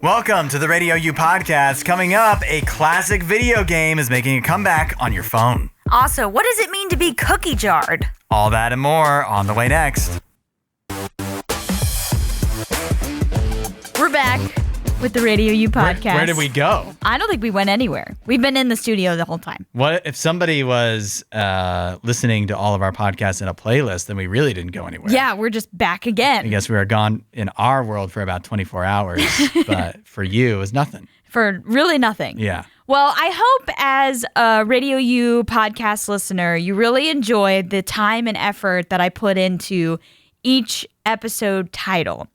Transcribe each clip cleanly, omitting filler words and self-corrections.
Welcome to the RadioU Podcast. Coming up, a classic video game is making a comeback on your phone. Also, what does it mean to be cookie jarred? All that and more on the way next. We're back with the RadioU Podcast. Where did we go? I don't think we went anywhere. We've been in the studio the whole time. What if somebody was listening to all of our podcasts in a playlist, then we really didn't go anywhere. Yeah, we're just back again. I guess we were gone in our world for about 24 hours, but for you, it was nothing. For really nothing. Yeah. Well, I hope as a RadioU Podcast listener, you really enjoyed the time and effort that I put into each episode title.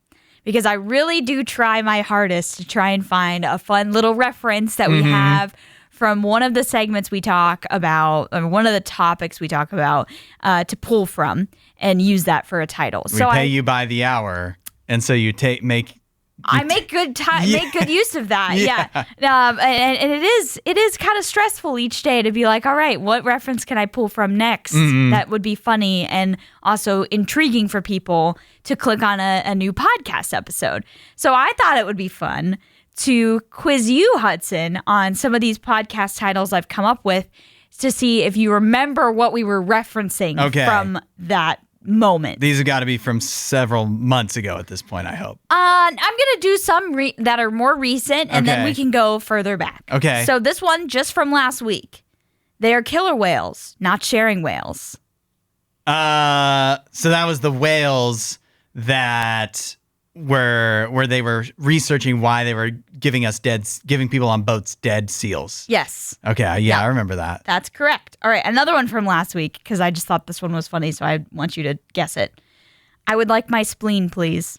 Because I really do try my hardest to try and find a fun little reference that we have from one of the segments we talk about, or one of the topics we talk about, to pull from and use that for a title. We pay you by the hour, and so you make good use of that. Yeah. And it is kind of stressful each day to be like, all right, what reference can I pull from next that would be funny and also intriguing for people to click on a new podcast episode. So I thought it would be fun to quiz you, Hudson, on some of these podcast titles I've come up with to see if you remember what we were referencing from that moment. These have got to be from several months ago at this point, I hope. I'm going to do some that are more recent, and then we can go further back. Okay. So this one, just from last week. They are killer whales, not sharing whales. So that was the whales where they were researching why they were giving people on boats dead seals. Yes. Okay, yeah, I remember that. That's correct. All right, another one from last week, because I just thought this one was funny, so I want you to guess it. I would like my spleen, please.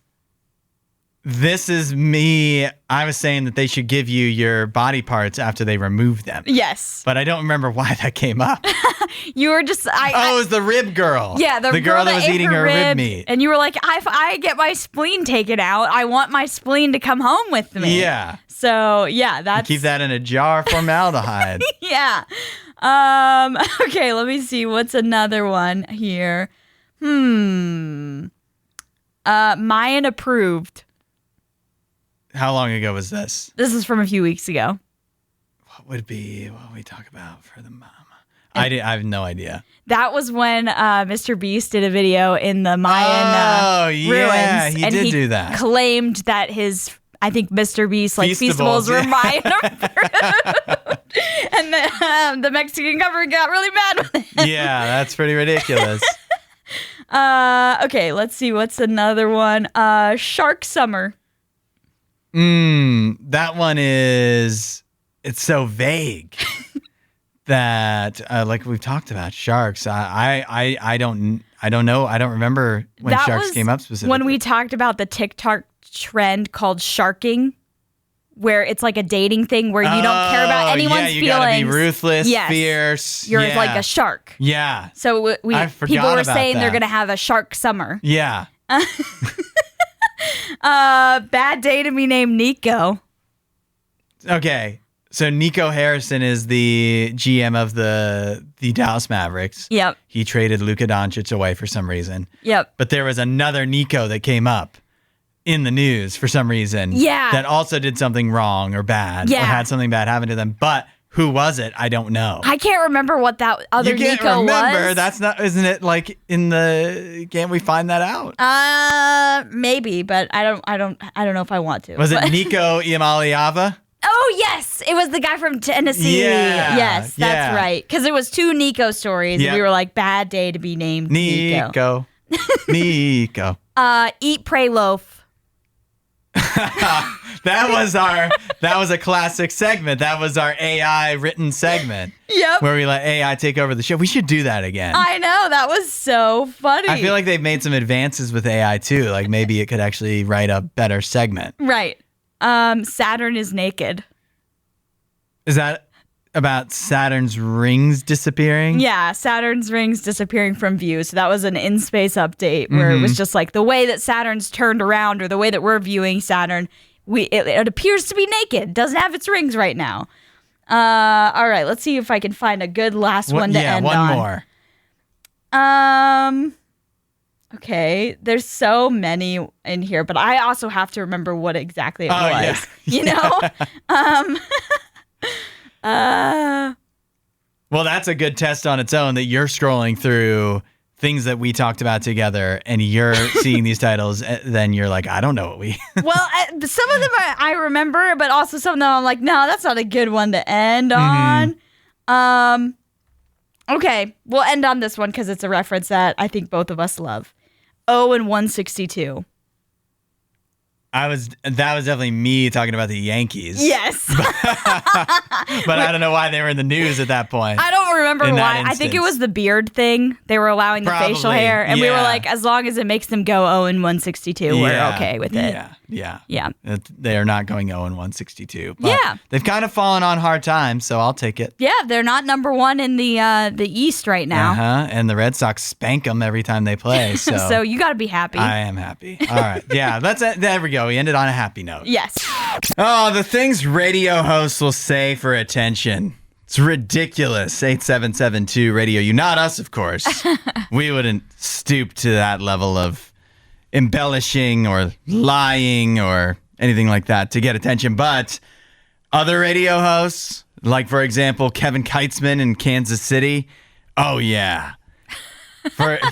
This is me. I was saying that they should give you your body parts after they remove them. Yes. But I don't remember why that came up. You were just... it was the rib girl. Yeah, the girl that was eating her rib meat. And you were like, if I get my spleen taken out, I want my spleen to come home with me. Yeah. So, yeah, that's... Keep that in a jar of formaldehyde. Yeah. Okay, let me see. What's another one here? Mayan approved. How long ago was this? This is from a few weeks ago. What would we talk about for the mama? I have no idea. That was when Mr. Beast did a video in the Mayan ruins. He did do that. Claimed that I think Mr. Beast Feastables were Mayan approved. And the Mexican government got really mad with him. Yeah, that's pretty ridiculous. Okay, let's see. What's another one? Shark Summer. That one it's so vague that like we've talked about sharks. I don't know. I don't remember when that sharks came up specifically. When we talked about the TikTok trend called sharking, where it's like a dating thing where you don't care about anyone's feelings. You gotta be ruthless, fierce. You're like a shark. Yeah. So people were saying they're gonna have a shark summer. Yeah. Bad day to be named Nico. Okay. So Nico Harrison is the GM of the Dallas Mavericks. Yep. He traded Luka Doncic away for some reason. Yep. But there was another Nico that came up in the news for some reason. Yeah. That also did something wrong or bad. Yeah. Or had something bad happen to them. But who was it? I don't know. I can't remember what that other Nico was. You can't remember? That's not, isn't it like can't we find that out? Maybe, but I don't know if I want to. Was it Nico Iamaleava? Oh, yes. It was the guy from Tennessee. Yeah. Yes, that's right. Because it was two Nico stories. Yep. And we were like, bad day to be named Nico. Nico. Eat, Pray, Loaf. That was a classic segment. That was our AI written segment. Yep. Where we let AI take over the show. We should do that again. I know. That was so funny. I feel like they've made some advances with AI too. Like maybe it could actually write a better segment. Right. Saturn is naked. Is that about Saturn's rings disappearing? Yeah, Saturn's rings disappearing from view. So that was an in-space update where it was just like the way that Saturn's turned around or the way that we're viewing Saturn, it appears to be naked. Doesn't have its rings right now. All right, let's see if I can find a good last one to end on. Yeah, one more. Okay, there's so many in here, but I also have to remember what exactly it was. Yeah. You know? Well, that's a good test on its own that you're scrolling through things that we talked about together and you're seeing these titles, then you're like, I don't know what we... Well, some of them I remember, but also some of them I'm like, no, that's not a good one to end on. Okay, we'll end on this one because it's a reference that I think both of us love. 0-162. That was definitely me talking about the Yankees. Yes. But I don't know why they were in the news at that point. I don't remember why. I think it was the beard thing. They were allowing the facial hair. And we were like, as long as it makes them go 0-162, we're okay with it. Yeah. They are not going 0-162. But they've kind of fallen on hard times, so I'll take it. Yeah, they're not number one in the East right now. And the Red Sox spank them every time they play. So, so you got to be happy. I am happy. All right. Yeah, there we go. We ended on a happy note. Yes. Oh, the things radio hosts will say for attention. It's ridiculous. 8772 RadioU. Not us, of course. We wouldn't stoop to that level of embellishing or lying or anything like that to get attention. But other radio hosts, like, for example, Kevin Keitzman in Kansas City. Oh, yeah.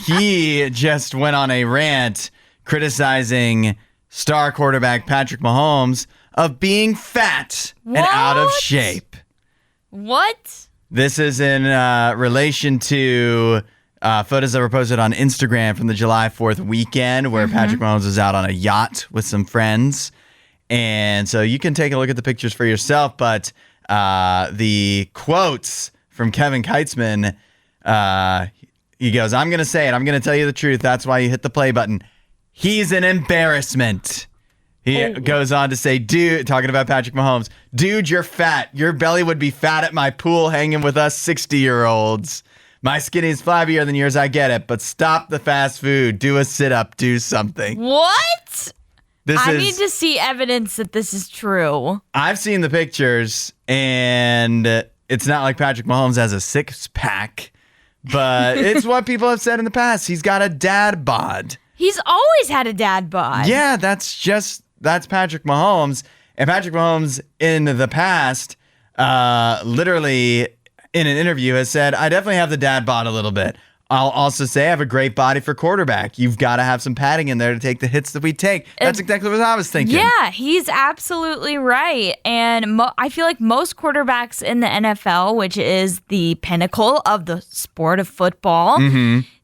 He just went on a rant criticizing star quarterback Patrick Mahomes of being fat and out of shape. What? This is in relation to photos that were posted on Instagram from the July 4th weekend where Patrick Mahomes was out on a yacht with some friends. And so you can take a look at the pictures for yourself, but the quotes from Kevin Keitzman, he goes, I'm going to say it. I'm going to tell you the truth. That's why you hit the play button. He's an embarrassment. He goes on to say, dude, talking about Patrick Mahomes, dude, you're fat. Your belly would be fat at my pool hanging with us 60-year-olds. My skin is flabbier than yours, I get it, but stop the fast food. Do a sit-up. Do something. What? I need to see evidence that this is true. I've seen the pictures, and it's not like Patrick Mahomes has a six-pack, but it's what people have said in the past. He's got a dad bod. He's always had a dad bod. Yeah, that's Patrick Mahomes. And Patrick Mahomes in the past, literally in an interview has said, I definitely have the dad bod a little bit. I'll also say I have a great body for quarterback. You've got to have some padding in there to take the hits that we take. That's exactly what I was thinking. Yeah, he's absolutely right. And I feel like most quarterbacks in the NFL, which is the pinnacle of the sport of football,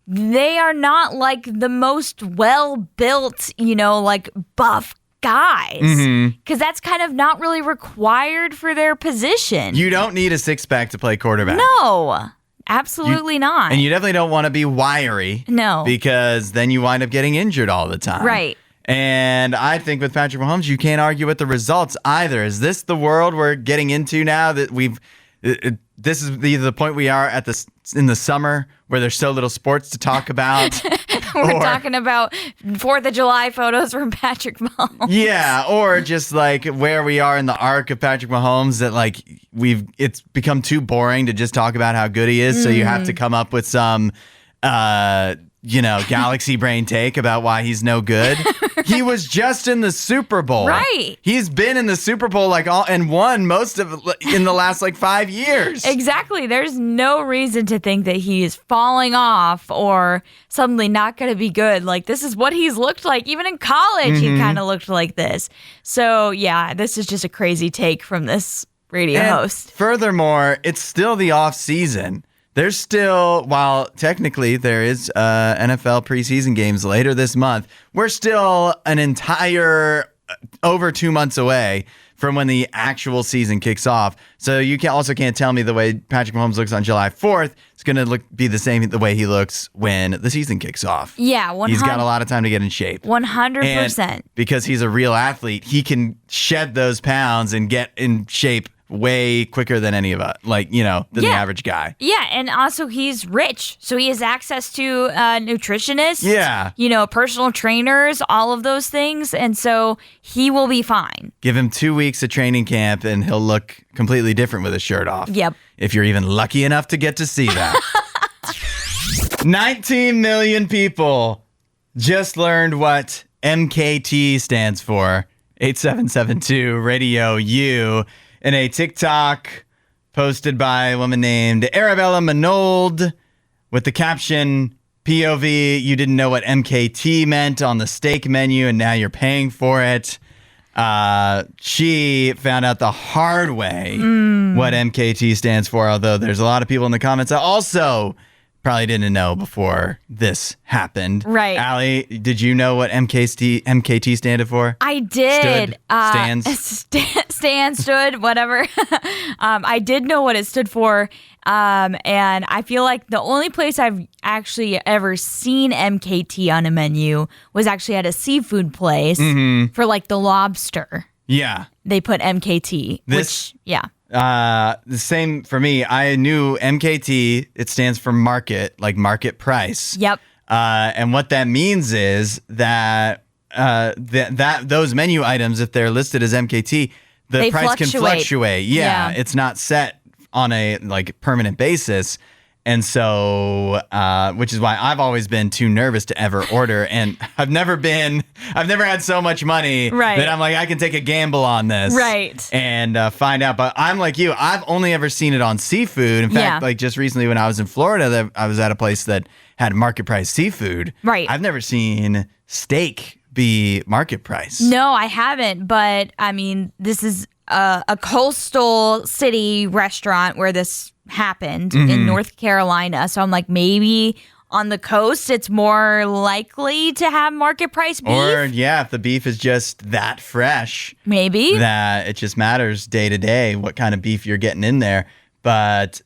they are not like the most well-built, like buff guys. Because that's kind of not really required for their position. You don't need a six-pack to play quarterback. No, absolutely not. And you definitely don't want to be wiry. No. Because then you wind up getting injured all the time. Right. And I think with Patrick Mahomes, you can't argue with the results either. Is this the world we're getting into now that this is the point we are at in the summer where there's so little sports to talk about? We're talking about 4th of July photos from Patrick Mahomes. Yeah, or just like where we are in the arc of Patrick Mahomes that like it's become too boring to just talk about how good he is. So you have to come up with some galaxy brain take about why he's no good. He was just in the Super Bowl. Right. He's been in the Super Bowl and won most of it in the last 5 years. Exactly. There's no reason to think that he is falling off or suddenly not going to be good. Like, this is what he's looked like. Even in college, he kind of looked like this. So, yeah, this is just a crazy take from this radio host. Furthermore, it's still the off season. There's still, while technically there is NFL preseason games later this month, we're still an entire over 2 months away from when the actual season kicks off. So you can't tell me the way Patrick Mahomes looks on July 4th. It's going to be the same the way he looks when the season kicks off. Yeah, 100%. He's got a lot of time to get in shape. 100%. And because he's a real athlete, he can shed those pounds and get in shape way quicker than any of us, than the average guy. Yeah, and also he's rich, so he has access to nutritionists, personal trainers, all of those things, and so he will be fine. Give him 2 weeks of training camp, and he'll look completely different with his shirt off. Yep. If you're even lucky enough to get to see that. 19 million people Just learned what MKT stands for. 8772 Radio U in a TikTok posted by a woman named Arabella Manold with the caption, POV, you didn't know what MKT meant on the steak menu and now you're paying for it. She found out the hard way what MKT stands for, although there's a lot of people in the comments that also probably didn't know before this happened. Right. Allie, did you know what MKT standed for? I did. Stands? Stood, whatever. I did know what it stood for. And I feel like the only place I've actually ever seen MKT on a menu was actually at a seafood place for like the lobster. Yeah. They put MKT, the same for me. I knew MKT, it stands for market, like market price. Yep. And what that means is that those menu items, if they're listed as MKT, the price can fluctuate. Yeah, it's not set on a like permanent basis. And so, which is why I've always been too nervous to ever order. And I've never had so much money that I'm like, I can take a gamble on this. Right. And find out. But I'm like you, I've only ever seen it on seafood. In fact, like just recently when I was in Florida, I was at a place that had market price seafood. Right. I've never seen steak be market price. No, I haven't. But I mean, this is a coastal city restaurant where this happened in North Carolina. So I'm like, maybe on the coast it's more likely to have market price beef. Or if the beef is just that fresh. Maybe. That it just matters day to day what kind of beef you're getting in there. But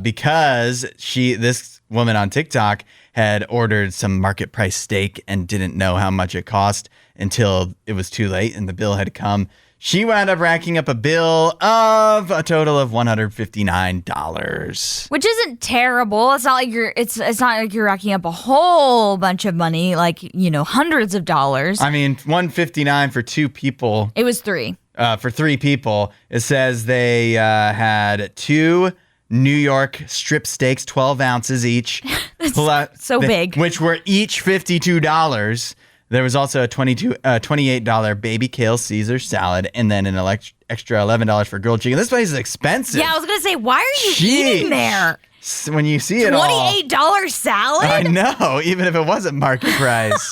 because this woman on TikTok had ordered some market price steak and didn't know how much it cost until it was too late and the bill had come, she wound up racking up a bill of a total of $159, which isn't terrible. It's not like you're racking up a whole bunch of money, like hundreds of dollars. I mean, $159 for two people. It was three. For three people, it says they had two New York strip steaks, 12 ounces each. So big. Which were each $52. There was also a $28 baby kale Caesar salad, and then an extra $11 for grilled chicken. This place is expensive. Yeah, I was going to say, why are you eating there? When you see it all. $28 salad? I know, even if it wasn't market price.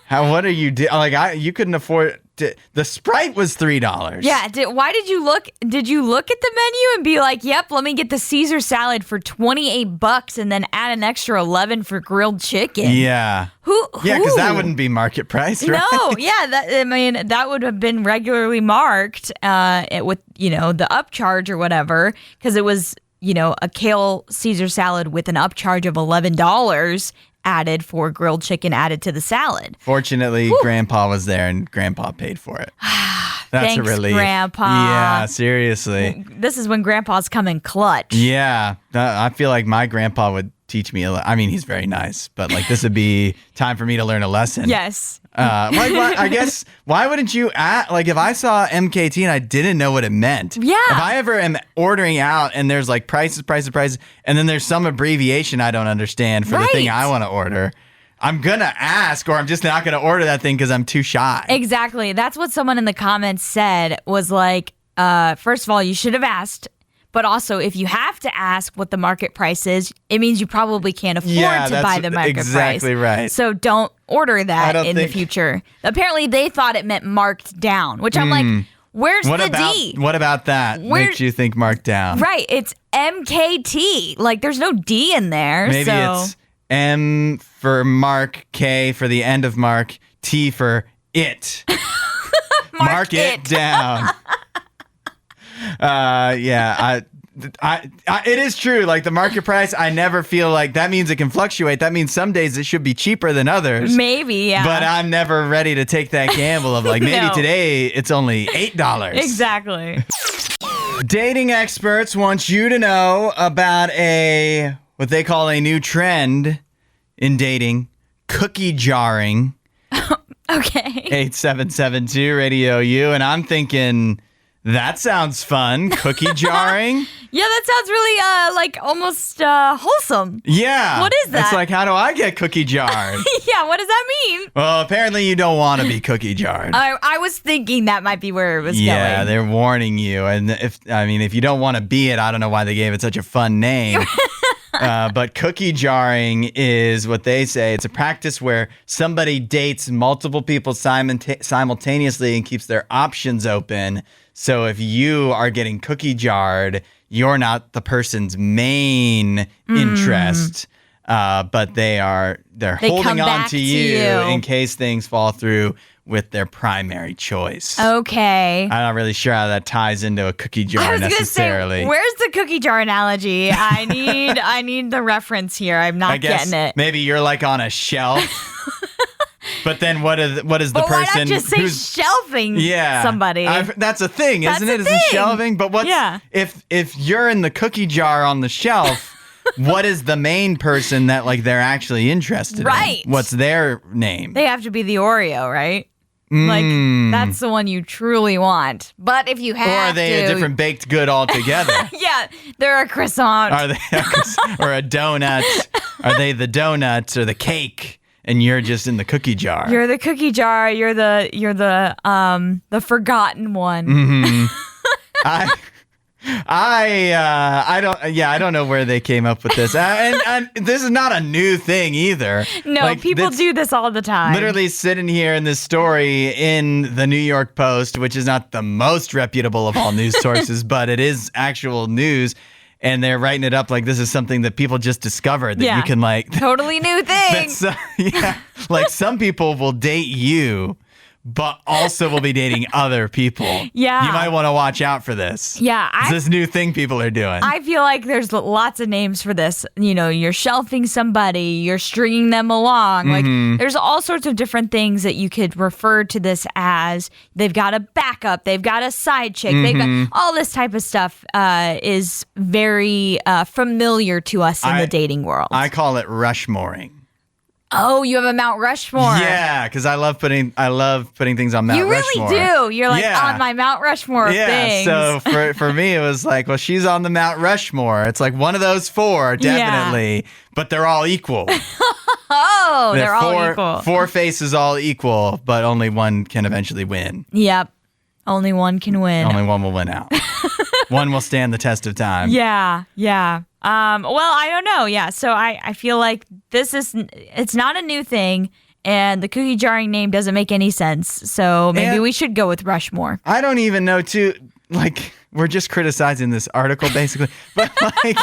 What are you doing? Like, you couldn't afford the Sprite was $3. Yeah. Why did you look? Did you look at the menu and be like, "Yep, let me get the Caesar salad for $28 and then add an extra $11 for grilled chicken"? Yeah. Yeah, because that wouldn't be market price, right? No. Yeah. That would have been regularly marked with the upcharge or whatever, because it was a kale Caesar salad with an upcharge of $11. Added for grilled chicken added to the salad. Fortunately, Grandpa was there and Grandpa paid for it. That's Thanks, a relief. Grandpa. Yeah, seriously. This is when Grandpa's coming clutch. Yeah, I feel like my grandpa would teach me a lot. I mean, he's very nice, but like this would be time for me to learn a lesson. Yes. I guess, why wouldn't you if I saw MKT and I didn't know what it meant. Yeah. If I ever am ordering out and there's like prices, and then there's some abbreviation I don't understand for the thing I want to order, I'm going to ask, or I'm just not going to order that thing because I'm too shy. Exactly. That's what someone in the comments said was like, first of all, you should have asked. But also, if you have to ask what the market price is, it means you probably can't afford to buy the market price. Exactly right. So don't order that in the future. Apparently, they thought it meant marked down, which I'm like, where's the D? What about that makes you think marked down? Right. It's MKT. Like, there's no D in there. Maybe it's M for Mark, K for the end of Mark, T for it. Mark it down. It is true. Like the market price, I never feel like that means it can fluctuate. That means some days it should be cheaper than others. Maybe, yeah. But I'm never ready to take that gamble of like maybe today it's only $8. Exactly. Dating experts want you to know about what they call a new trend in dating, cookie jarring. Okay. 8772 Radio U, and I'm thinking That sounds fun. Cookie jarring. Yeah, that sounds really like almost wholesome. Yeah. What is that? It's like, how do I get cookie jarred? Yeah, what does that mean? Well, apparently you don't want to be cookie jarred. I was thinking that might be where it was going. Yeah, they're warning you. And if you don't want to be it, I don't know why they gave it such a fun name. But cookie jarring is what they say. It's a practice where somebody dates multiple people simultaneously and keeps their options open. So if you are getting cookie jarred, you're not the person's main interest, but they're holding on to you in case things fall through with their primary choice. Okay. I'm not really sure how that ties into a cookie jar necessarily. Say, where's the cookie jar analogy? I need the reference here. I'm not getting it. Maybe you're like on a shelf. But then what is the person why not just say shelving somebody? That's a thing, isn't it? Isn't shelving? But if you're in the cookie jar on the shelf, what is the main person that like they're actually interested in? What's their name? They have to be the Oreo, right? Like, that's the one you truly want. But if you have to... Or are they a different baked good altogether? Yeah, they're a croissant. Are they or a donut? Are they the donuts or the cake? And you're just in the cookie jar. You're the cookie jar. You're the forgotten one. Mm-hmm. I don't know where they came up with this. And this is not a new thing either. No, like, people do this all the time. Literally sitting here in this story in the New York Post, which is not the most reputable of all news sources, but it is actual news. And they're writing it up like this is something that people just discovered that you can like... Totally new thing. Like some people will date you, but also will be dating other people. Yeah. You might want to watch out for this. Yeah. It's this new thing people are doing. I feel like there's lots of names for this. You know, you're shelving somebody, you're stringing them along. Like there's all sorts of different things that you could refer to this as. They've got a backup, they've got a side chick, they've got all this type of stuff is very familiar to us in the dating world. I call it Rushmoring. Oh, you have a Mount Rushmore. Yeah, because I love putting things on Mount Rushmore. You really do. You're like on my Mount Rushmore of things. So for me, it was like, well, she's on the Mount Rushmore. It's like one of those four, definitely, but they're all equal. Oh, they're all equal. Four faces all equal, but only one can eventually win. Yep. Only one can win. Only one will win out. One will stand the test of time. Yeah. Well, I don't know. Yeah. So I feel like it's not a new thing, and the cookie jarring name doesn't make any sense. So maybe we should go with Rushmore. I don't even know, too. Like, we're just criticizing this article, basically. But, like...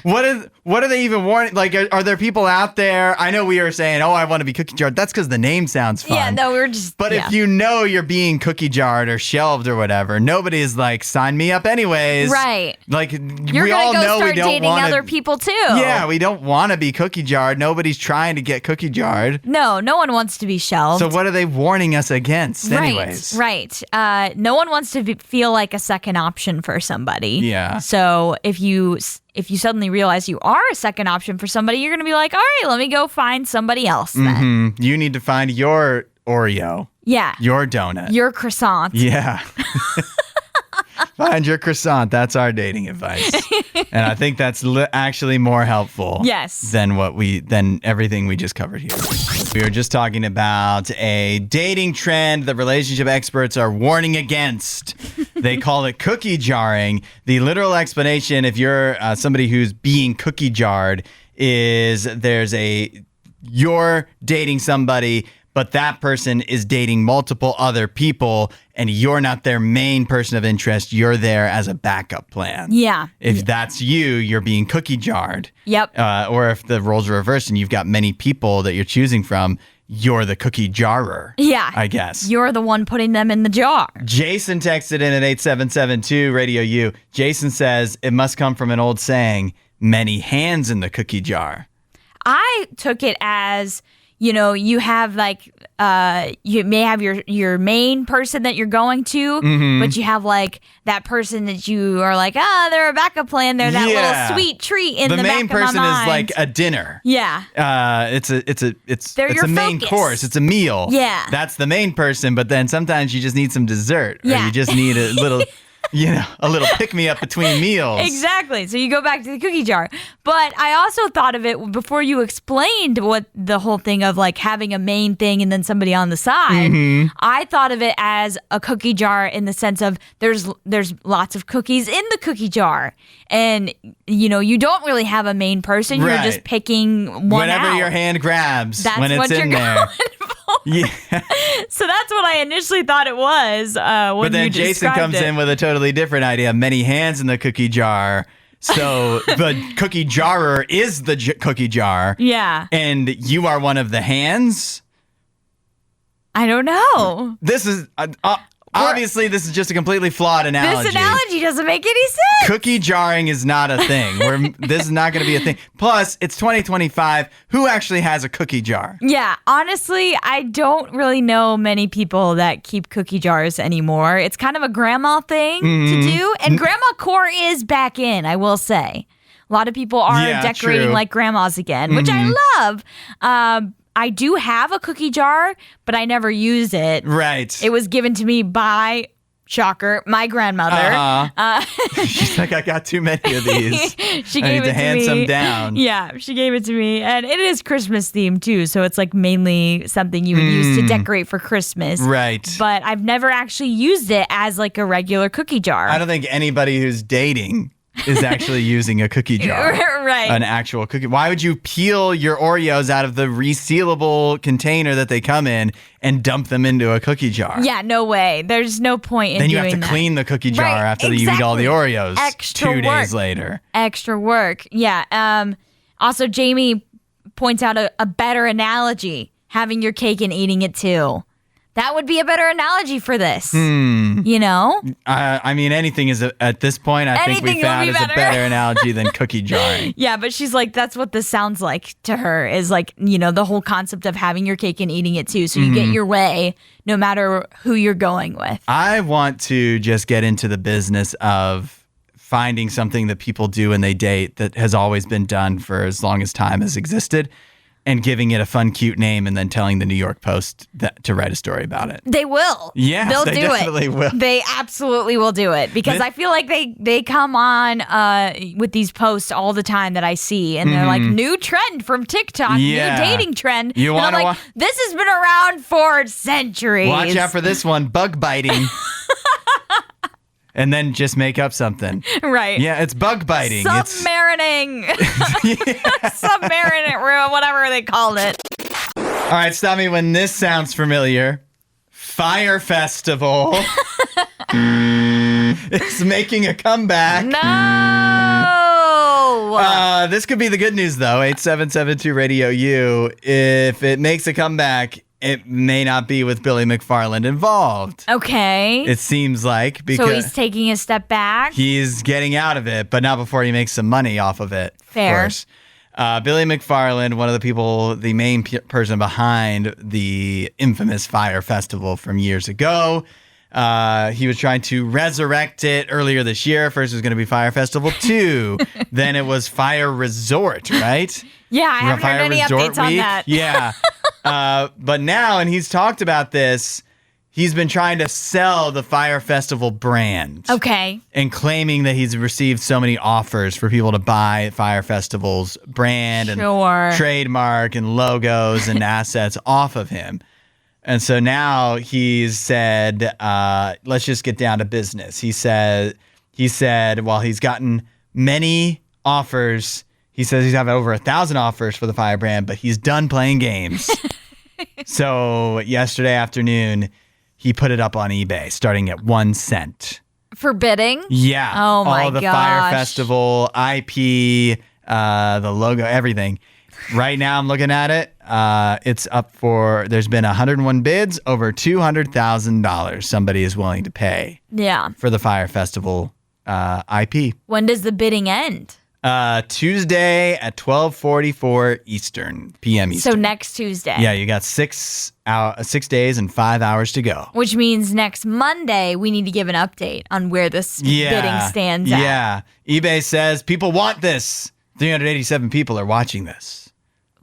What are they even warning? Like, are there people out there? I know we were saying, I want to be cookie jarred. That's because the name sounds fun. Yeah, no, we were just... But if you know you're being cookie jarred or shelved or whatever, nobody's like, sign me up anyways. Right. Like, you're we all know we don't want to... You're going to start dating other people, too. Yeah, we don't want to be cookie jarred. Nobody's trying to get cookie jarred. No one wants to be shelved. So what are they warning us against anyways? Right. No one wants to feel like a second option for somebody. Yeah. So if you suddenly realize you are a second option for somebody, you're going to be like, all right, let me go find somebody else then. You need to find your Oreo. Yeah. Your donut. Your croissant. Yeah. Find your croissant. That's our dating advice. And I think that's actually more helpful than everything we just covered here. We were just talking about a dating trend that relationship experts are warning against. They call it cookie jarring. The literal explanation, if you're somebody who's being cookie jarred, is you're dating somebody, but that person is dating multiple other people, and you're not their main person of interest. You're there as a backup plan. Yeah. If that's you're being cookie jarred. Yep. Or if the roles are reversed and you've got many people that you're choosing from, you're the cookie jarrer. Yeah. I guess. You're the one putting them in the jar. Jason texted in at 8772 RadioU. Jason says, it must come from an old saying, many hands in the cookie jar. I took it as... you have like you may have your main person that you're going to, but you have like that person that you are like, they're a backup plan. They're that little sweet treat in the back of my mind. The main person is like a dinner. Yeah. It's a main focus. course. It's a meal. Yeah. That's the main person, but then sometimes you just need some dessert, or you just need a little a little pick-me-up between meals. Exactly. So you go back to the cookie jar. But I also thought of it before you explained what the whole thing of like having a main thing and then somebody on the side. I thought of it as a cookie jar in the sense of there's lots of cookies in the cookie jar. And, you don't really have a main person. You're just picking one Whatever out. your hand grabs That's when it's what in you're there. going for. Yeah. So that's what I initially thought it was when But then you Jason described comes it. in with a totally different idea. Many hands in the cookie jar. So the cookie jarrer is the cookie jar. Yeah. And you are one of the hands? I don't know. This is... obviously, this is just a completely flawed analogy. This analogy doesn't make any sense. Cookie jarring is not a thing. This is not going to be a thing. Plus, it's 2025. Who actually has a cookie jar? Yeah, honestly, I don't really know many people that keep cookie jars anymore. It's kind of a grandma thing to do. And grandma core is back in, I will say. A lot of people are decorating like grandmas again, which I love. I do have a cookie jar, but I never use it. Right. It was given to me by, shocker, my grandmother. She's like, I got too many of these. She I gave need it to hand me. some down. Yeah, she gave it to me. And it is Christmas themed too. So it's like mainly something you would use to decorate for Christmas. Right. But I've never actually used it as like a regular cookie jar. I don't think anybody who's dating is actually using a cookie jar. Right. An actual cookie. Why would you peel your Oreos out of the resealable container that they come in and dump them into a cookie jar? Yeah, no way. There's no point in then you doing have to that. clean the cookie jar Right, after you eat all the exactly. Oreos Extra 2 work. days later. Extra work. Yeah. Also, Jamie points out a better analogy, having your cake and eating it too. That would be a better analogy for this. I mean, anything is, at this point, I think Anything we will found be is a better. better analogy than cookie jarring. Yeah, but she's like, that's what this sounds like to her, is like, the whole concept of having your cake and eating it too. So you get your way no matter who you're going with. I want to just get into the business of finding something that people do when they date that has always been done for as long as time has existed, and giving it a fun, cute name, and then telling the New York Post to write a story about it. They will. Yeah, they'll they do definitely it. will. They absolutely will do it because I feel like they come on with these posts all the time that I see, and they're like, new trend from TikTok, new dating trend. You and I'm wanna like, this has been around for centuries. Watch out for this one, bug biting. And then just make up something. Right. Yeah, it's bug biting. Submarining. Submarinate room, whatever they called it. All right, stop me when this sounds familiar. Fyre Festival. It's making a comeback. No. This could be the good news, though. 8772 Radio U. If it makes a comeback, it may not be with Billy McFarland involved. Okay. It seems like, because so he's taking a step back. he's getting out of it, but not before he makes some money off of it. Fair. Of course. Billy McFarland, one of the people, the main person behind the infamous Fyre Festival from years ago. He was trying to resurrect it earlier this year. First it was going to be Fyre Festival 2. Then it was Fyre Resort, right? Yeah, I haven't heard any updates on that. Yeah. But now, and he's talked about this, he's been trying to sell the Fyre Festival brand. Okay. And claiming that he's received so many offers for people to buy Fyre Festival's brand and trademark and logos and assets off of him. And so now he's said, let's just get down to business. He said, while he's gotten many offers, he says he's having over 1,000 offers for the Fyre brand, but he's done playing games. So yesterday afternoon, he put it up on eBay, starting at 1 cent. For bidding? Yeah. Oh my all the gosh. Fyre Festival, IP, the logo, everything. Right now, I'm looking at it. It's up for, there's been 101 bids, over $200,000 somebody is willing to pay Yeah. for the Fyre Festival IP. When does the bidding end? Tuesday at 12:44 p.m. Eastern. So next Tuesday. Yeah, you got 6 days and 5 hours to go. Which means next Monday we need to give an update on where this bidding stands at. Yeah. eBay says people want this. 387 people are watching this.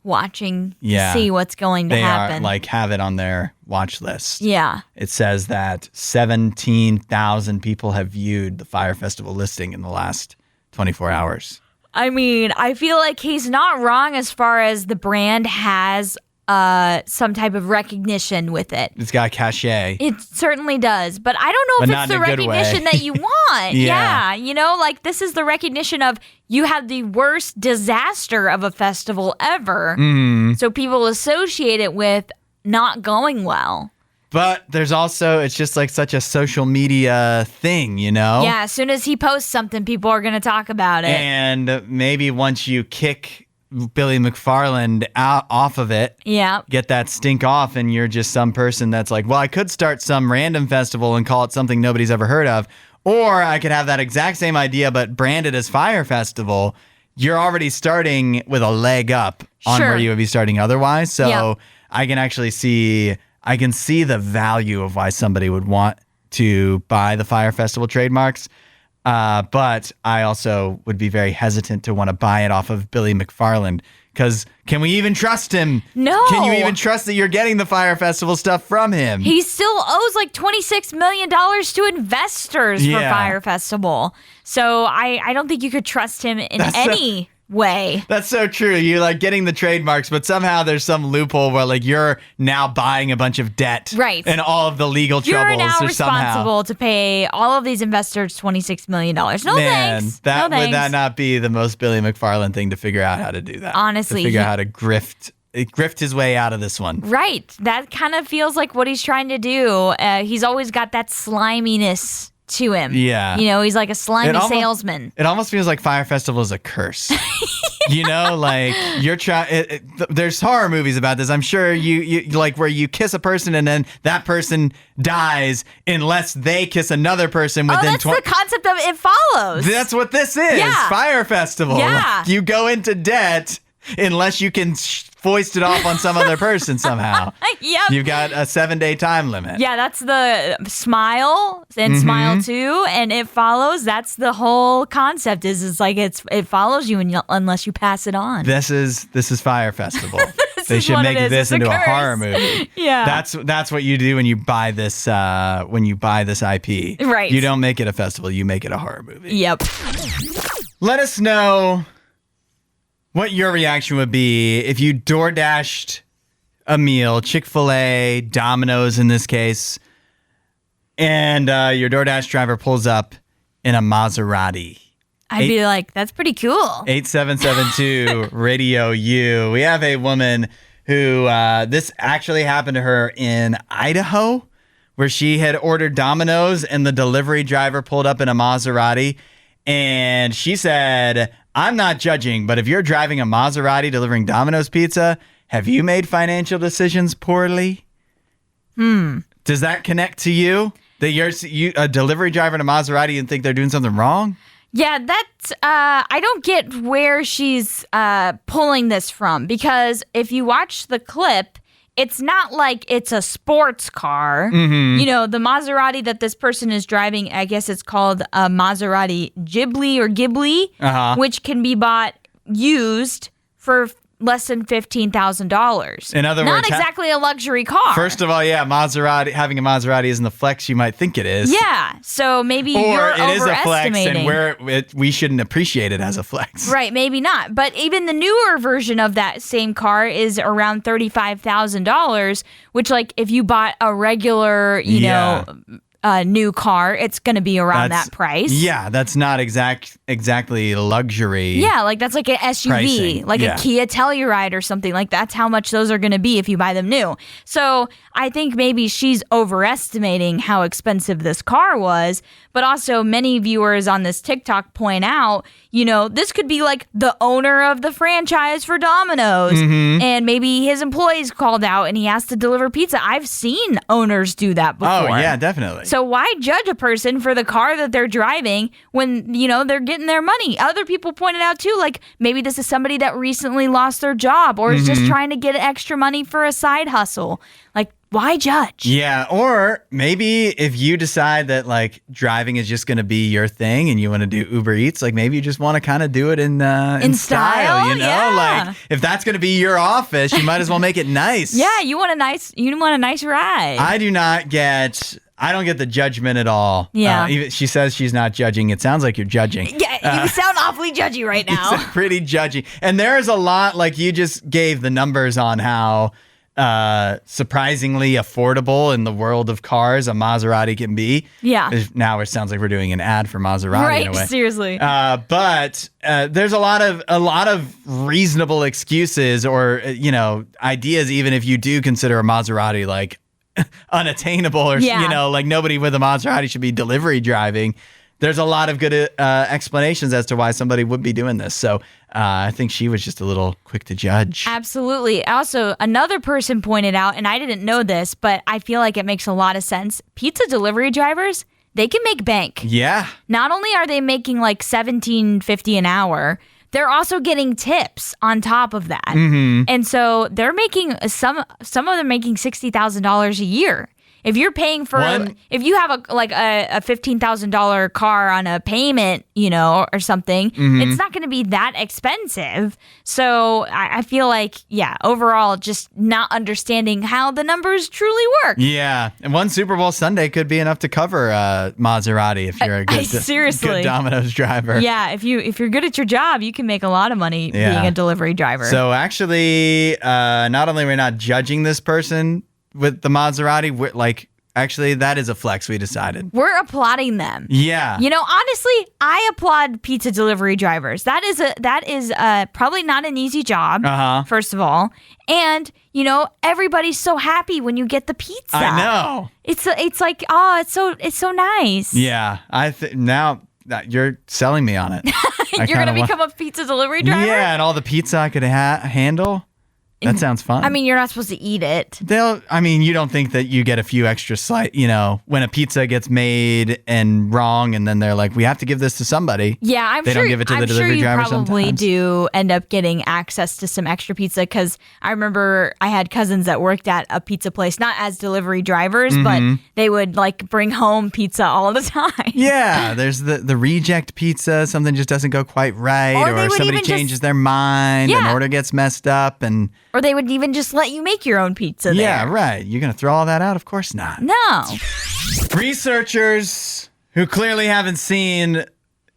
Watching to see what's going to happen. They have it on their watch list. Yeah. It says that 17,000 people have viewed the Fyre Festival listing in the last 24 hours. I mean, I feel like he's not wrong as far as the brand has some type of recognition with it. It's got cachet. It certainly does. But I don't know if it's the recognition that you want. Yeah. You know, like this is the recognition of you had the worst disaster of a festival ever. So people associate it with not going well. But there's also, it's just like such a social media thing, you know? Yeah, as soon as he posts something, people are going to talk about it. And maybe once you kick Billy McFarland off of it, get that stink off, and you're just some person that's like, well, I could start some random festival and call it something nobody's ever heard of. Or I could have that exact same idea, but brand it as Fyre Festival. You're already starting with a leg up on where you would be starting otherwise. So I can actually see the value of why somebody would want to buy the Fyre Festival trademarks. But I also would be very hesitant to want to buy it off of Billy McFarland, because can we even trust him? No. Can you even trust that you're getting the Fyre Festival stuff from him? He still owes like $26 million to investors for Fyre Festival. So I don't think you could trust him in any way. That's so true. You're like getting the trademarks, but somehow there's some loophole where like you're now buying a bunch of debt, right? And all of the legal troubles. You're now responsible to pay all of these investors $26 million. No thanks. Would that not be the most Billy McFarland thing to figure out how to do that? Honestly, to figure out how to grift his way out of this one. Right. That kind of feels like what he's trying to do. He's always got that sliminess to him. Yeah. You know, he's like a slimy salesman. It almost feels like Fyre Festival is a curse. You know, like you're trying. There's horror movies about this. I'm sure you like where you kiss a person and then that person dies unless they kiss another person within. That's the concept of It Follows. That's what this is. Yeah. Fyre Festival. Yeah. Like, you go into debt unless you can foist it off on some other person somehow. Yep. You've got a 7-day time limit. Yeah, that's the Smile and Smile 2 and It Follows. That's the whole concept is like it follows you unless you pass it on. This is Fyre Festival. They should make this into a horror movie. Yeah. That's what you do when you buy this IP. Right. You don't make it a festival, you make it a horror movie. Yep. Let us know what your reaction would be if you DoorDashed a meal, Chick-fil-A, Domino's in this case, and your DoorDash driver pulls up in a Maserati. I'd be like, that's pretty cool. 8772 Radio U. We have a woman who, this actually happened to her in Idaho, where she had ordered Domino's and the delivery driver pulled up in a Maserati. And she said, I'm not judging, but if you're driving a Maserati delivering Domino's pizza, have you made financial decisions poorly? Does that connect to you? That you're a delivery driver in a Maserati and think they're doing something wrong? Yeah, that's, I don't get where she's pulling this from, because if you watch the clip, it's not like it's a sports car. You know, the Maserati that this person is driving, I guess it's called a Maserati Ghibli, which can be bought used for less than $15,000. In other words, not exactly a luxury car. First of all, yeah, having a Maserati isn't the flex you might think it is. Yeah, so maybe or you're it is a flex, overestimating. and we shouldn't appreciate it as a flex. Right, maybe not. But even the newer version of that same car is around $35,000, which, like, if you bought a regular, you know, new car, it's going to be around that price. Yeah, that's not exactly luxury. Yeah, like that's like an SUV, pricing. Like a Kia Telluride or something. Like that's how much those are going to be if you buy them new. So I think maybe she's overestimating how expensive this car was. But also many viewers on this TikTok point out, you know, this could be like the owner of the franchise for Domino's. And maybe his employees called out and he has to deliver pizza. I've seen owners do that before. Oh, yeah, definitely. So why judge a person for the car that they're driving when, they're getting their money? Other people pointed out too, like maybe this is somebody that recently lost their job or is just trying to get extra money for a side hustle. Like, why judge? Yeah, or maybe if you decide that like driving is just going to be your thing and you want to do Uber Eats, like maybe you just want to kind of do it in style, Yeah. Like if that's going to be your office, you might as well make it nice. Yeah, you want a nice ride. I don't get the judgment at all. Yeah. She says she's not judging. It sounds like you're judging. Yeah, you sound awfully judgy right now. You sound pretty judgy. And there's a lot, like you just gave the numbers on how surprisingly affordable in the world of cars a Maserati can be. Yeah. Now it sounds like we're doing an ad for Maserati in a way. Right, seriously. But there's a lot of reasonable excuses or ideas, even if you do consider a Maserati like unattainable or like nobody with a Maserati should be delivery driving. There's a lot of good explanations as to why somebody would be doing this. So I think she was just a little quick to judge. Absolutely. Also, another person pointed out, and I didn't know this, but I feel like it makes a lot of sense. Pizza delivery drivers, they can make bank. Yeah. Not only are they making like $17.50 an hour, they're also getting tips on top of that. Mm-hmm. And so they're making some of them making $60,000 a year. If you're paying for, if you have a $15,000 car on a payment, or something, it's not going to be that expensive. So I feel like, overall, just not understanding how the numbers truly work. Yeah, and one Super Bowl Sunday could be enough to cover Maserati if you're a good Domino's driver. Yeah, if you're good at your job, you can make a lot of money being a delivery driver. So actually, not only are we not judging this person with the Maserati, actually, that is a flex, we decided. We're applauding them. Yeah. Honestly, I applaud pizza delivery drivers. That is probably not an easy job, first of all. And, everybody's so happy when you get the pizza. I know. It's like, it's so nice. Yeah. Now that you're selling me on it. You're going to become a pizza delivery driver? Yeah, and all the pizza I could handle. That sounds fun. I mean, you're not supposed to eat it. You don't think that you get a few extra when a pizza gets made and wrong and then they're like, we have to give this to somebody. Yeah, They don't give it to the delivery driver sometimes. I'm sure you probably do end up getting access to some extra pizza because I remember I had cousins that worked at a pizza place, not as delivery drivers, but they would bring home pizza all the time. Yeah, there's the reject pizza, something just doesn't go quite right, or somebody changes their mind, an order gets messed up, or they would even just let you make your own pizza there. Yeah, right. You're going to throw all that out? Of course not. No. Researchers who clearly haven't seen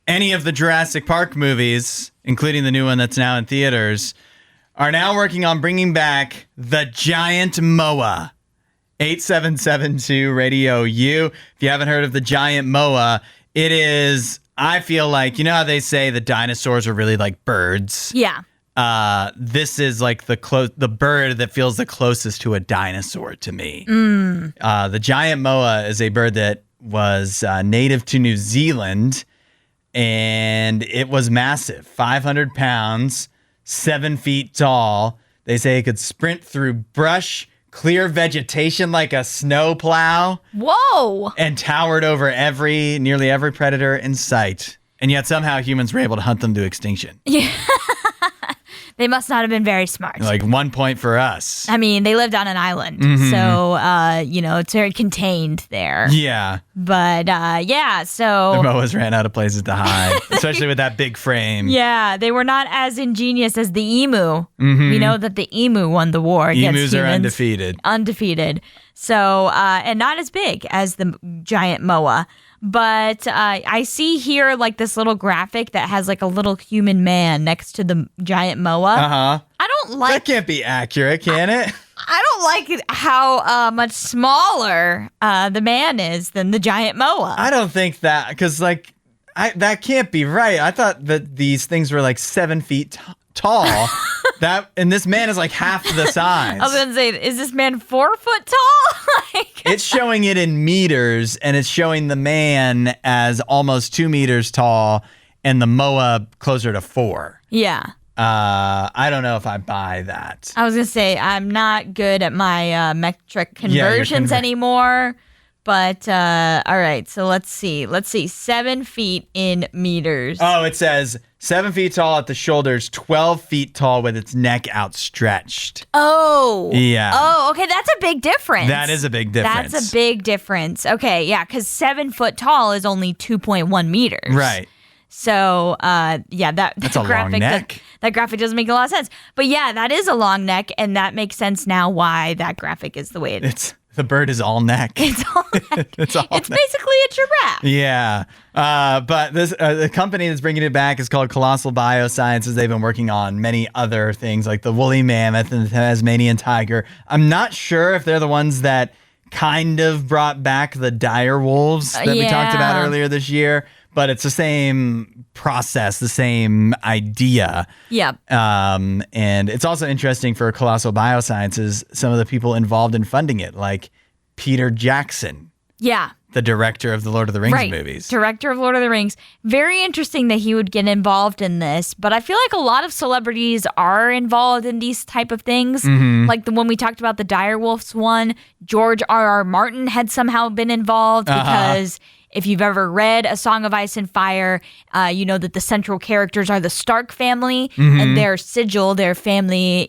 any of the Jurassic Park movies, including the new one that's now in theaters, are now working on bringing back the giant moa. 8772 Radio U. If you haven't heard of the giant moa, it is, I feel like, how they say the dinosaurs are really like birds? Yeah. This is like the bird that feels the closest to a dinosaur to me. The giant moa is a bird that was native to New Zealand, and it was massive, 500 pounds, 7 feet tall. They say it could sprint through brush, clear vegetation like a snowplow. Whoa! And towered over nearly every predator in sight. And yet somehow humans were able to hunt them to extinction. Yeah. They must not have been very smart. Like 1 point for us. I mean, they lived on an island, so, it's very contained there. Yeah. But, so... The moas ran out of places to hide, especially with that big frame. Yeah, they were not as ingenious as the emu. We know that the emu won the war against humans. Emus are undefeated. Undefeated. So, and not as big as the giant moa. But I see here this little graphic that has a little human man next to the giant moa. I don't like... That can't be accurate, can it? I don't like how much smaller the man is than the giant moa. I don't think that, because that can't be right. I thought that these things were 7 feet tall. And this man is half the size. I was going to say, is this man 4 foot tall? It's showing it in meters, and it's showing the man as almost 2 meters tall, and the moa closer to 4. Yeah. I don't know if I buy that. I was going to say, I'm not good at my metric conversions anymore. But, all right, so let's see. 7 feet in meters. Oh, it says 7 feet tall at the shoulders, 12 feet tall with its neck outstretched. Oh. Yeah. Oh, okay, that's a big difference. That is a big difference. That's a big difference. Okay, yeah, because 7 foot tall is only 2.1 meters. Right. So, that's a long neck. That graphic doesn't make a lot of sense. But yeah, that is a long neck, and that makes sense now why that graphic is the way it is. The bird is all neck. It's all neck. It's basically a giraffe. Yeah. But this the company that's bringing it back is called Colossal Biosciences. They've been working on many other things like the woolly mammoth and the Tasmanian tiger. I'm not sure if they're the ones that kind of brought back the dire wolves that we talked about earlier this year. But it's the same process, the same idea. Yep. And it's also interesting for Colossal Biosciences, some of the people involved in funding it, like Peter Jackson. Yeah. The director of the Lord of the Rings movies. Director of Lord of the Rings. Very interesting that he would get involved in this, but I feel like a lot of celebrities are involved in these type of things. Mm-hmm. Like the one we talked about, the Direwolves one, George R.R. Martin had somehow been involved because if you've ever read A Song of Ice and Fire, you know that the central characters are the Stark family, and their sigil, their family,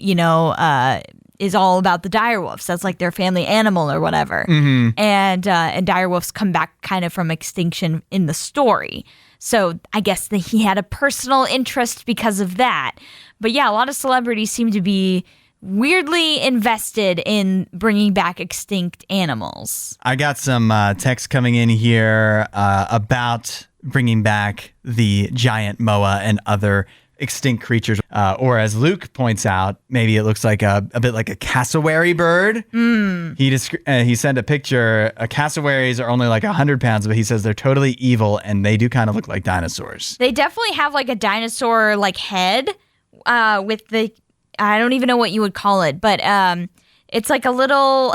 is all about the direwolves. That's like their family animal or whatever. Mm-hmm. And direwolves come back kind of from extinction in the story. So I guess that he had a personal interest because of that. But yeah, a lot of celebrities seem to be weirdly invested in bringing back extinct animals. I got some text coming in here about bringing back the giant moa and other extinct creatures. Or as Luke points out, maybe it looks like a bit like a cassowary bird. He sent a picture. Cassowaries are only like 100 pounds, but he says they're totally evil and they do kind of look like dinosaurs. They definitely have like a dinosaur like head with the, I don't even know what you would call it, but it's like a little,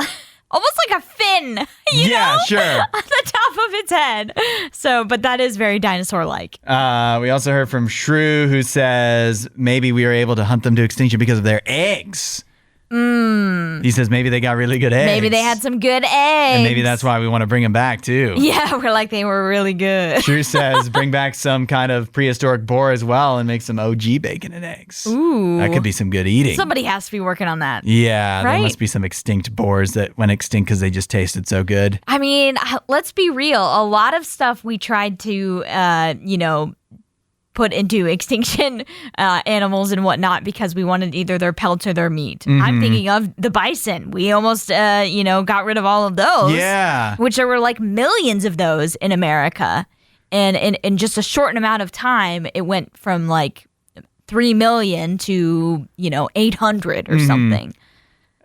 almost like a fin, you know? Sure. On the top of its head. So, but that is very dinosaur-like. We also heard from Shrew, who says maybe we were able to hunt them to extinction because of their eggs. He says maybe they got really good eggs. Maybe they had some good eggs. And maybe that's why we want to bring them back, too. Yeah, we're like, they were really good. Shrew says bring back some kind of prehistoric boar as well and make some OG bacon and eggs. Ooh. That could be some good eating. Somebody has to be working on that. Yeah, right? There must be some extinct boars that went extinct because they just tasted so good. I mean, let's be real. A lot of stuff we tried to, put into extinction animals and whatnot because we wanted either their pelts or their meat. Mm-hmm. I'm thinking of the bison. We almost, got rid of all of those. Yeah. Which there were like millions of those in America. And in just a short amount of time, it went from like 3 million to, 800 or something.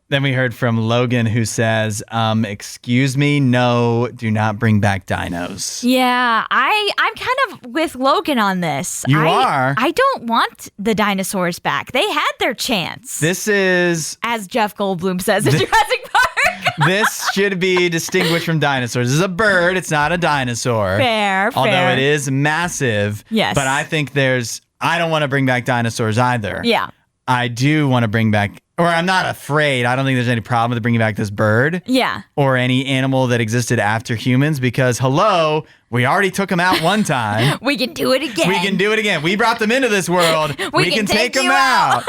Then we heard from Logan, who says, excuse me, no, do not bring back dinos. Yeah, I'm kind of with Logan on this. You are? I don't want the dinosaurs back. They had their chance. This is... As Jeff Goldblum says in Jurassic Park. This should be distinguished from dinosaurs. This is a bird. It's not a dinosaur. Fair. Although it is massive. Yes. But I think I don't want to bring back dinosaurs either. Yeah. I do want to bring back... Or I'm not afraid. I don't think there's any problem with bringing back this bird. Yeah. Or any animal that existed after humans because, hello, we already took them out one time. We can do it again. We brought them into this world. We can take them out.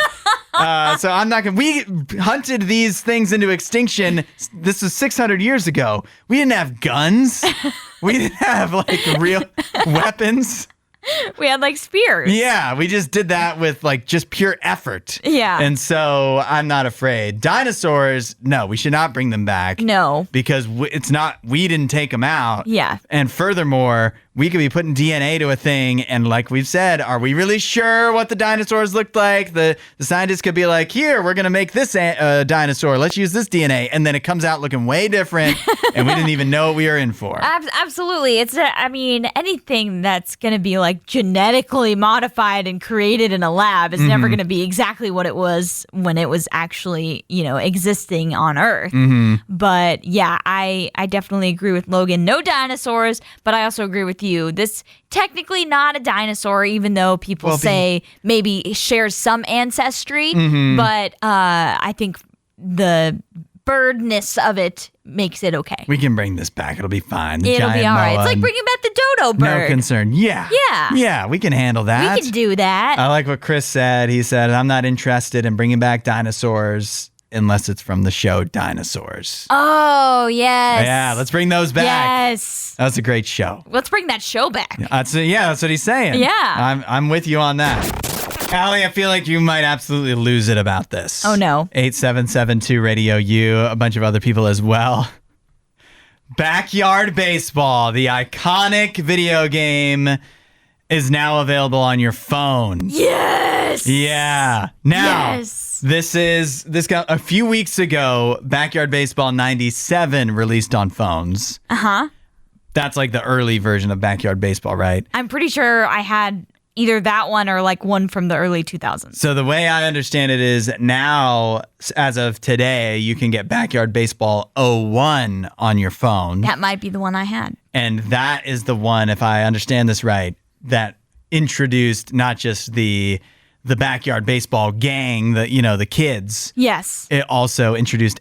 So I'm not going to... We hunted these things into extinction. This was 600 years ago. We didn't have guns. We didn't have, real weapons. We had spears. Yeah, we just did that with just pure effort. Yeah. And so I'm not afraid. Dinosaurs, no, we should not bring them back. No. Because we didn't take them out. Yeah. And furthermore, we could be putting DNA to a thing. And like we've said, are we really sure what the dinosaurs looked like? The scientists could be like, here, we're going to make this dinosaur. Let's use this DNA. And then it comes out looking way different. And we didn't even know what we were in for. Absolutely. Anything that's going to be genetically modified and created in a lab is never going to be exactly what it was when it was actually, existing on Earth. Mm-hmm. But yeah, I definitely agree with Logan. No dinosaurs, but I also agree with you. This technically not a dinosaur, even though people say maybe shares some ancestry. Mm-hmm. But I think the birdness of it makes it okay. We can bring this back. It'll be fine. It'll be all right. It's like bringing back the dodo bird. No concern. Yeah. Yeah. Yeah, we can handle that. We can do that. I like what Chris said. He said, I'm not interested in bringing back dinosaurs unless it's from the show Dinosaurs. Oh, yes. Yeah, let's bring those back. Yes. That was a great show. Let's bring that show back. That's what he's saying. Yeah. I'm with you on that. Allie, I feel like you might absolutely lose it about this. Oh, no. 8772 Radio U, a bunch of other people as well. Backyard Baseball, the iconic video game, is now available on your phone. Yes. Yeah. Now, this got a few weeks ago, Backyard Baseball 97 released on phones. Uh-huh. That's like the early version of Backyard Baseball, right? I'm pretty sure I had either that one or like one from the early 2000s. So the way I understand it is now, as of today, you can get Backyard Baseball 01 on your phone. That might be the one I had. And that is the one, if I understand this right, that introduced not just the Backyard Baseball gang, the kids. Yes. It also introduced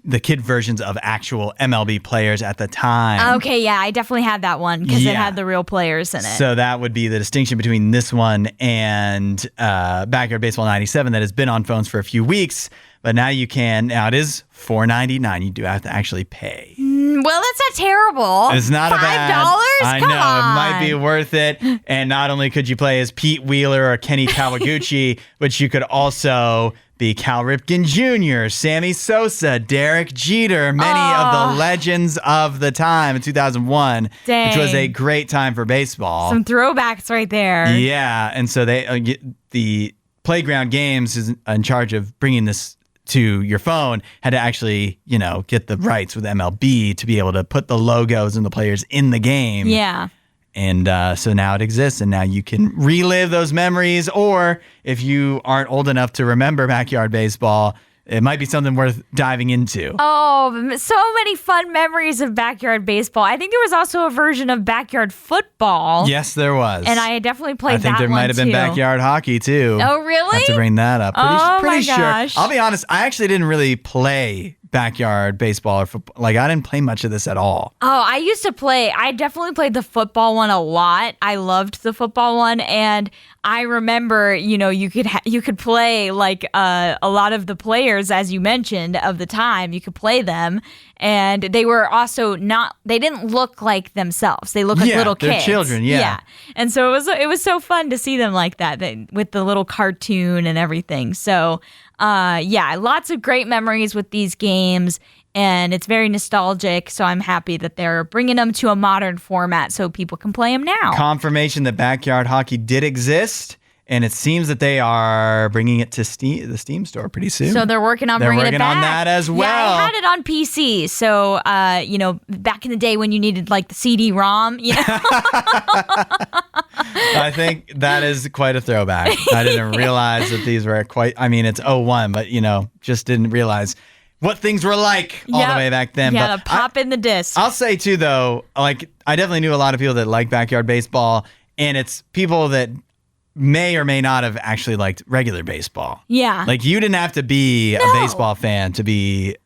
the kid versions of actual MLB players at the time. Okay, yeah, I definitely had that one because it had the real players in it. So that would be the distinction between this one and Backyard Baseball 97 that has been on phones for a few weeks. But now you can. Now it is $4.99. You do have to actually pay. Well, that's not terrible. It's not $5? a bad. I Come know on. it might be worth it. And not only could you play as Pete Wheeler or Kenny Kawaguchi, but you could also be Cal Ripken Jr., Sammy Sosa, Derek Jeter, many of the legends of the time in 2001, which was a great time for baseball. Some throwbacks right there. Yeah, and so the Playground Games is in charge of bringing this to your phone, had to actually, get the rights with MLB to be able to put the logos and the players in the game. Yeah. And so now it exists, and now you can relive those memories. Or if you aren't old enough to remember Backyard Baseball, it might be something worth diving into. Oh, so many fun memories of Backyard Baseball. I think there was also a version of Backyard Football. Yes, there was. And I definitely played that one, I think there might have been Backyard Hockey, too. Oh, really? I have to bring that up. Pretty sure. Gosh. I'll be honest, I actually didn't really play Backyard Baseball or football. Like, I didn't play much of this at all. Oh, I definitely played the football one a lot. I loved the football one, and I remember, you could play like a lot of the players, as you mentioned, of the time. You could play them, and they were also they didn't look like themselves. They looked like little kids. They're children, yeah. And so it was so fun to see them like that with the little cartoon and everything. So, lots of great memories with these games, and it's very nostalgic, so I'm happy that they're bringing them to a modern format so people can play them now. Confirmation that Backyard Hockey did exist, and it seems that they are bringing it to the Steam store pretty soon. So they're working on bringing it back. They're working on that as well. Yeah, I had it on PC, so, back in the day when you needed, like, the CD-ROM, I think that is quite a throwback. I didn't realize that these were it's 01, but, just didn't realize what things were like all the way back then. Yeah, but pop in the disc. I'll say, too, though, like, I definitely knew a lot of people that like Backyard Baseball, and it's people that may or may not have actually liked regular baseball. Yeah. Like, you didn't have to be a baseball fan to be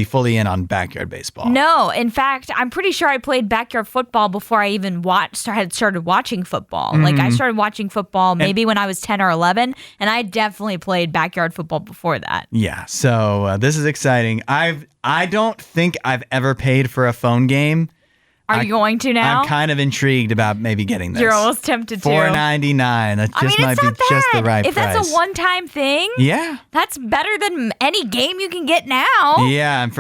fully in on Backyard Baseball. No, in fact, I'm pretty sure I played Backyard Football before I even started watching football. Mm-hmm. Like, I started watching football maybe when I was 10 or 11, and I definitely played Backyard Football before that. Yeah, so this is exciting. I don't think I've ever paid for a phone game. Are you going to now? I'm kind of intrigued about maybe getting this. You're almost tempted to. $4.99. That just might be just the right price. If that's a one-time thing, yeah, that's better than any game you can get now. Yeah, and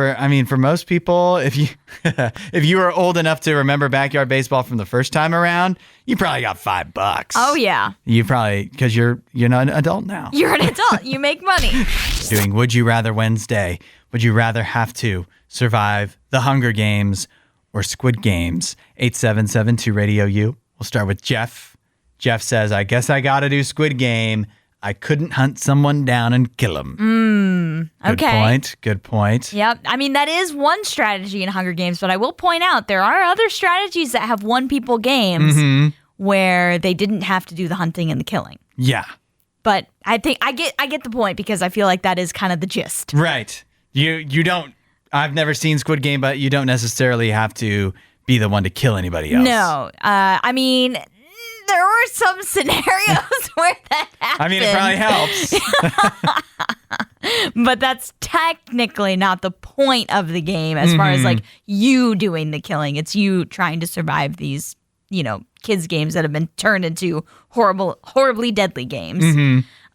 for most people, if you were old enough to remember Backyard Baseball from the first time around, you probably got $5. Oh yeah. You probably, because you're not an adult now. You're an adult. You make money. Doing Would You Rather Wednesday. Would you rather have to survive the Hunger Games or Squid Games? 8772 Radio U. We'll start with Jeff. Jeff says, I guess I gotta do Squid Game. I couldn't hunt someone down and kill him. Okay. Good point. Yep. That is one strategy in Hunger Games, but I will point out there are other strategies that have one-people games where they didn't have to do the hunting and the killing. Yeah. But I think I get the point because I feel like that is kind of the gist. Right. You don't. I've never seen Squid Game, but you don't necessarily have to be the one to kill anybody else. No. I mean, there were some scenarios where that happened. I mean, it probably helps. But that's technically not the point of the game as far as like you doing the killing. It's you trying to survive these, kids games that have been turned into horribly deadly games.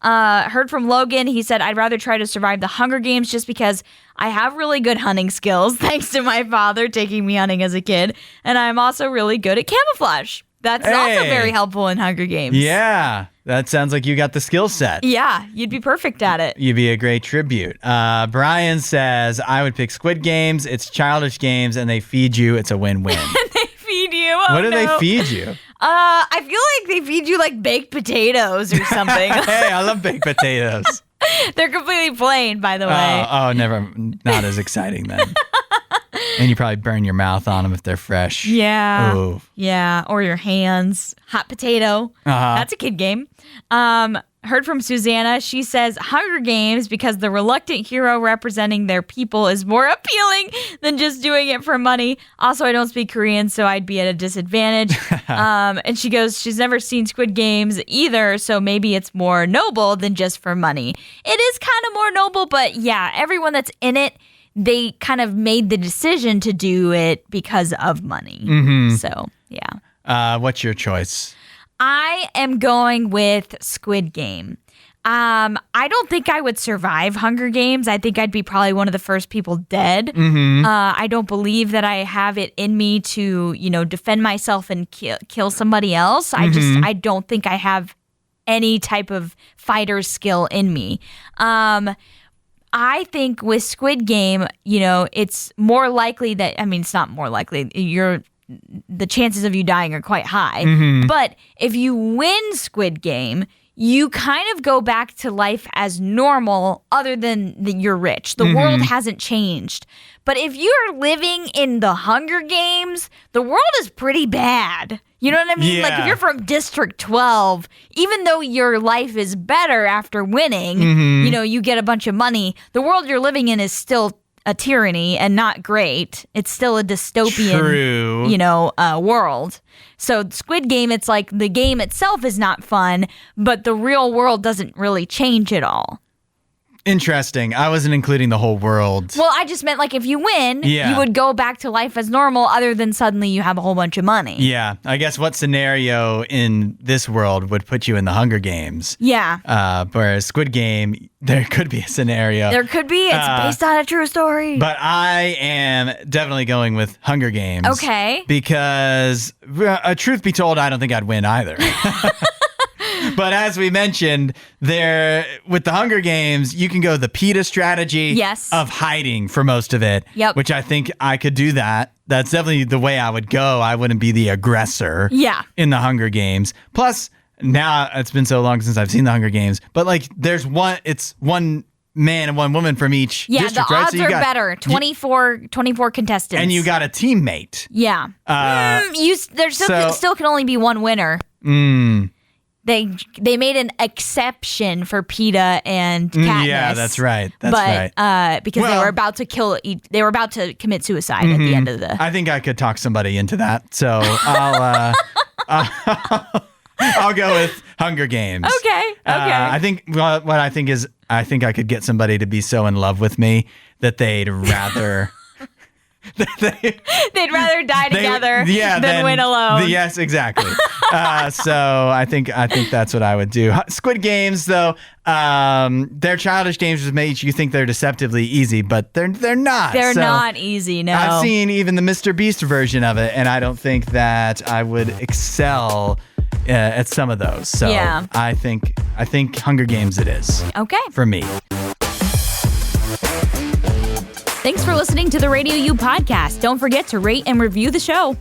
Heard from Logan. He said, I'd rather try to survive the Hunger Games just because I have really good hunting skills thanks to my father taking me hunting as a kid. And I'm also really good at camouflage. That's also very helpful in Hunger Games. Yeah. That sounds like you got the skill set. Yeah. You'd be perfect at it. You'd be a great tribute. Brian says, I would pick Squid Games. It's childish games and they feed you. It's a win-win. They feed you? Oh, what do they feed you? I feel like they feed you like baked potatoes or something. Hey, I love baked potatoes. They're completely plain, by the way. Not as exciting then. And you probably burn your mouth on them if they're fresh. Yeah. Ooh. Yeah. Or your hands. Hot potato. That's a kid game. Heard from Susanna. She says Hunger Games because the reluctant hero representing their people is more appealing than just doing it for money. Also, I don't speak Korean, so I'd be at a disadvantage. And she goes, she's never seen Squid Games either, so maybe it's more noble than just for money. It is kind of more noble, but yeah, everyone that's in it, they kind of made the decision to do it because of money. So, yeah. What's your choice? I am going with Squid Game. I don't think I would survive Hunger Games. I think I'd be probably one of the first people dead. I don't believe that I have it in me to, defend myself and kill somebody else. I don't think I have any type of fighter skill in me. I think with Squid Game, it's more likely that, it's not more likely, the chances of you dying are quite high. But if you win Squid Game, you kind of go back to life as normal other than that you're rich. The world hasn't changed. But if you're living in the Hunger Games, the world is pretty bad. You know what I mean? Yeah. Like if you're from District 12, even though your life is better after winning, you get a bunch of money, the world you're living in is still a tyranny and not great. It's still a dystopian, world. So Squid Game, it's like the game itself is not fun, but the real world doesn't really change at all. Interesting. I wasn't including the whole world. Well, I just meant like if you win, you would go back to life as normal other than suddenly you have a whole bunch of money. Yeah. I guess what scenario in this world would put you in the Hunger Games? Yeah. Whereas Squid Game, there could be a scenario. There could be. It's based on a true story. But I am definitely going with Hunger Games. Okay. Because, truth be told, I don't think I'd win either. But as we mentioned, with the Hunger Games, you can go the PETA strategy of hiding for most of it, which I think I could do that. That's definitely the way I would go. I wouldn't be the aggressor in the Hunger Games. Plus, now it's been so long since I've seen the Hunger Games, but like it's one man and one woman from each district, the right? odds are better. 24 contestants. And you got a teammate. Yeah. There still can only be one winner. They made an exception for PETA and Katniss. Yeah, that's right. Because they were about to they were about to commit suicide at the end of the. I think I could talk somebody into that, so I'll go with Hunger Games. Okay. I think what I think is I could get somebody to be so in love with me that they'd rather. They'd rather die together than win alone. Yes, exactly. So I think that's what I would do. Squid Games, though, they're childish games which make you think they're deceptively easy, but they're not. They're not easy. No, I've seen even the Mr. Beast version of it, and I don't think that I would excel at some of those. So I think Hunger Games it is. Okay, for me. Thanks for listening to the RadioU Podcast. Don't forget to rate and review the show.